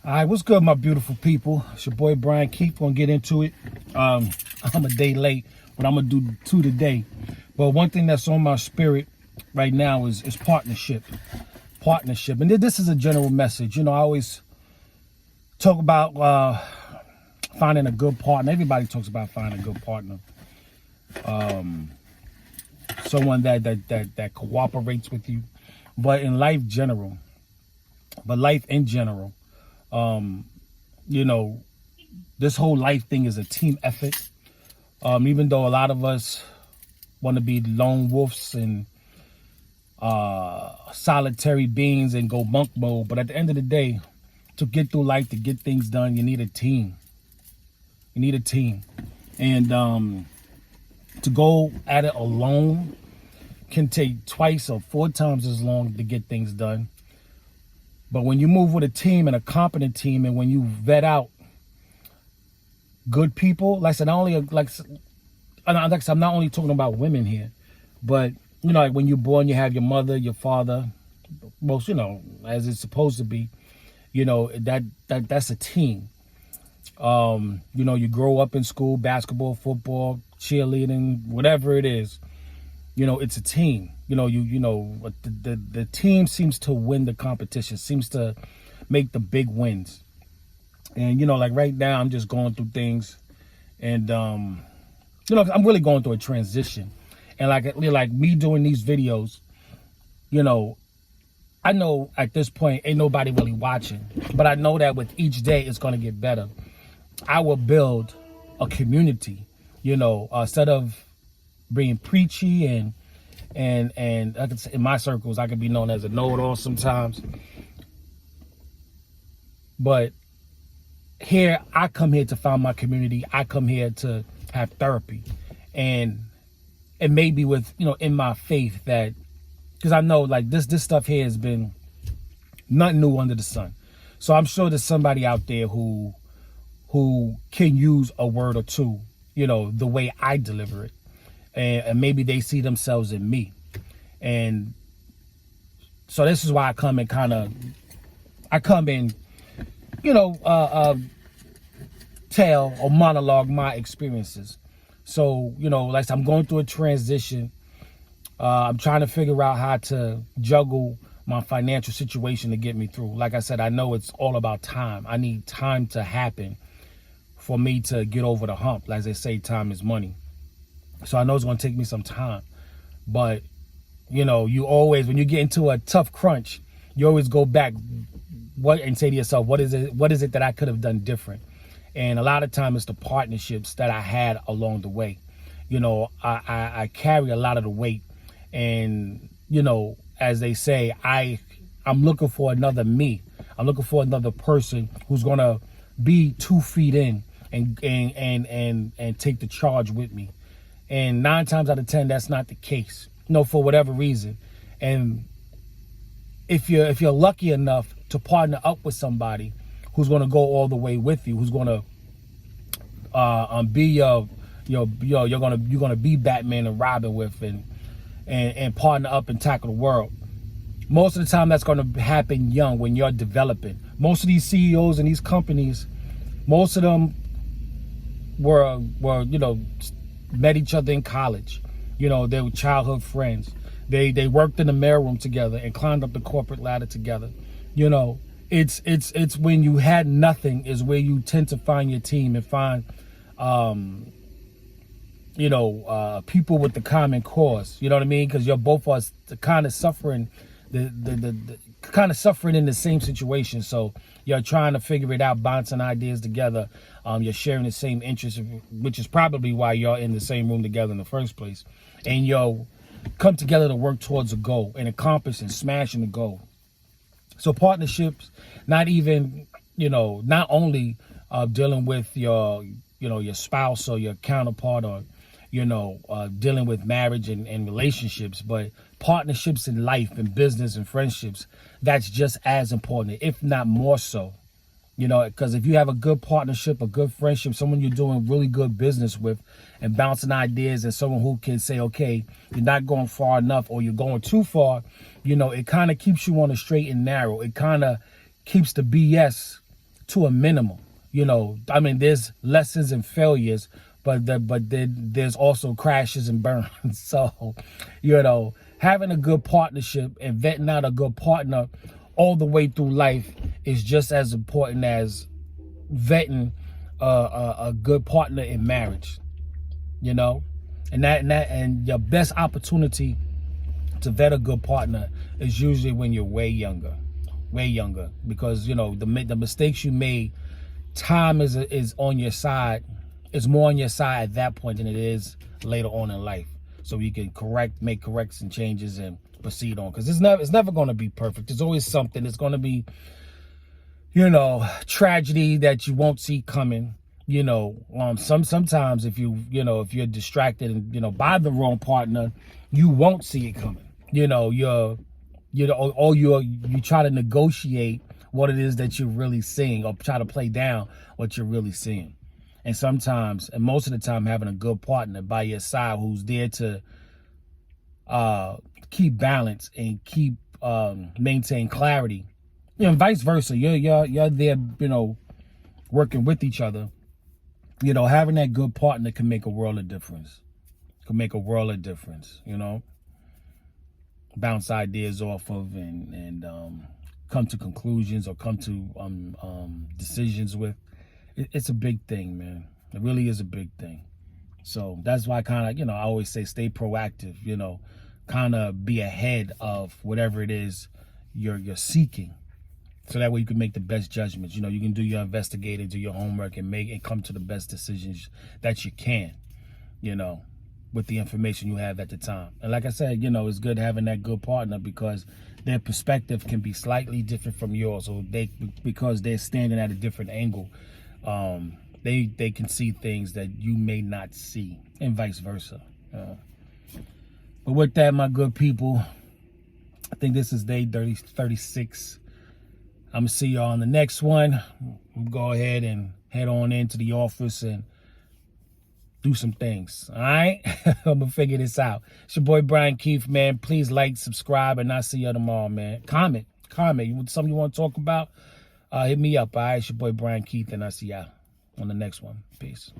All right, what's good, my beautiful people? It's your boy Brian Keith. Gonna get into it. I'm a day late, but I'm gonna do two today. But one thing that's on my spirit right now is partnership. Partnership, and this is a general message. You know, I always talk about finding a good partner. Everybody talks about finding a good partner. Someone that cooperates with you, but in life in general, you know, this whole life thing is a team effort. Even though a lot of us want to be lone wolves and solitary beings and go monk mode, but at the end of the day, to get through life, to get things done, you need a team. You need a team. And to go at it alone can take twice or four times as long to get things done. But when you move with a team and a competent team, and when you vet out good people, like I said, I'm not only talking about women here, but you know, like when you're born, you have your mother, your father, most, you know, as it's supposed to be. You know, that's a team. You know, you grow up in school, basketball, football, cheerleading, whatever it is. You know, it's a team. You know, the team seems to win the competition, seems to make the big wins. And, you know, like right now, I'm just going through things. And, you know, I'm really going through a transition. And like me doing these videos, you know, I know at this point, ain't nobody really watching. But I know that with each day, it's going to get better. I will build a community, you know, instead of being preachy and I could say in my circles, I could be known as a know-it-all sometimes. But here, I come here to find my community. I come here to have therapy. And it may be with, you know, in my faith that, because I know like this stuff here has been nothing new under the sun. So I'm sure there's somebody out there who can use a word or two, you know, the way I deliver it. And maybe they see themselves in me. And so this is why I come in, you know, tell or monologue my experiences. So, you know, like I'm going through a transition. I'm trying to figure out how to juggle my financial situation to get me through. Like I said, I know it's all about time. I need time to happen for me to get over the hump. As they say, time is money. So I know it's going to take me some time. But, you know, you always, when you get into a tough crunch, you always go back and say to yourself, what is it that I could have done different? And a lot of times it's the partnerships that I had along the way. You know, I carry a lot of the weight. And, you know, as they say, I'm looking for another me. I'm looking for another person who's going to be 2 feet in and take the charge with me. And 9 times out of 10, that's not the case, you know, for whatever reason. And if you're lucky enough to partner up with somebody who's going to go all the way with you, who's going to be you're going to be Batman and Robin with and partner up and tackle the world. Most of the time, that's going to happen young when you're developing. Most of these CEOs and these companies, most of them were you know, met each other in college. You know, they were childhood friends. They worked in the mailroom together and climbed up the corporate ladder together. You know, it's when you had nothing is where you tend to find your team and find, you know, people with the common cause. You know what I mean? Because you're both us kind of suffering, the kind of suffering in the same situation. So you're trying to figure it out, bouncing ideas together. You're sharing the same interests, which is probably why you're in the same room together in the first place. And you'll come together to work towards a goal and accomplish and smashing the goal. So partnerships, not even, you know, not only dealing with your, you know, your spouse or your counterpart or, you know, dealing with marriage and relationships, but partnerships in life and business and friendships, that's just as important, if not more so. You know, because if you have a good partnership, a good friendship, someone you're doing really good business with and bouncing ideas, and someone who can say, okay, you're not going far enough or you're going too far, you know, it kind of keeps you on the straight and narrow. It kind of keeps the BS to a minimum. You know, I mean, there's lessons and failures, but there's also crashes and burns. So, you know, having a good partnership and vetting out a good partner all the way through life is just as important as vetting a good partner in marriage. You know, and your best opportunity to vet a good partner is usually when you're way younger, because you know the mistakes you made. Time is on your side. It's more on your side at that point than it is later on in life. So you can make corrections, changes, and proceed on. Because it's never going to be perfect. There's always something. It's going to be, you know, tragedy that you won't see coming. You know, sometimes if you're distracted and, you know, by the wrong partner, you won't see it coming. You know, you try to negotiate what it is that you're really seeing, or try to play down what you're really seeing. And sometimes, and most of the time, having a good partner by your side who's there to keep balance and keep maintain clarity, you know, and vice versa. You're there, you know, working with each other. You know, having that good partner can make a world of difference. You know, bounce ideas off of and come to conclusions or come to decisions with. It's a big thing, man. It really is a big thing. So that's why kind of, you know, I always say stay proactive, you know, kind of be ahead of whatever it is you're seeking. So that way you can make the best judgments. You know, you can do your investigating, do your homework, and come to the best decisions that you can, you know, with the information you have at the time. And like I said, you know, it's good having that good partner because their perspective can be slightly different from yours. So because they're standing at a different angle, they can see things that you may not see, and vice versa. But with that, my good people, I think this is day 36. I'm going to see y'all on the next one. We'll go ahead and head on into the office and do some things. All right? I'm going to figure this out. It's your boy, Brian Keith, man. Please like, subscribe, and I'll see you tomorrow, man. Comment. Something you want to talk about? Hit me up, all right? It's your boy, Brian Keith, and I'll see y'all on the next one. Peace.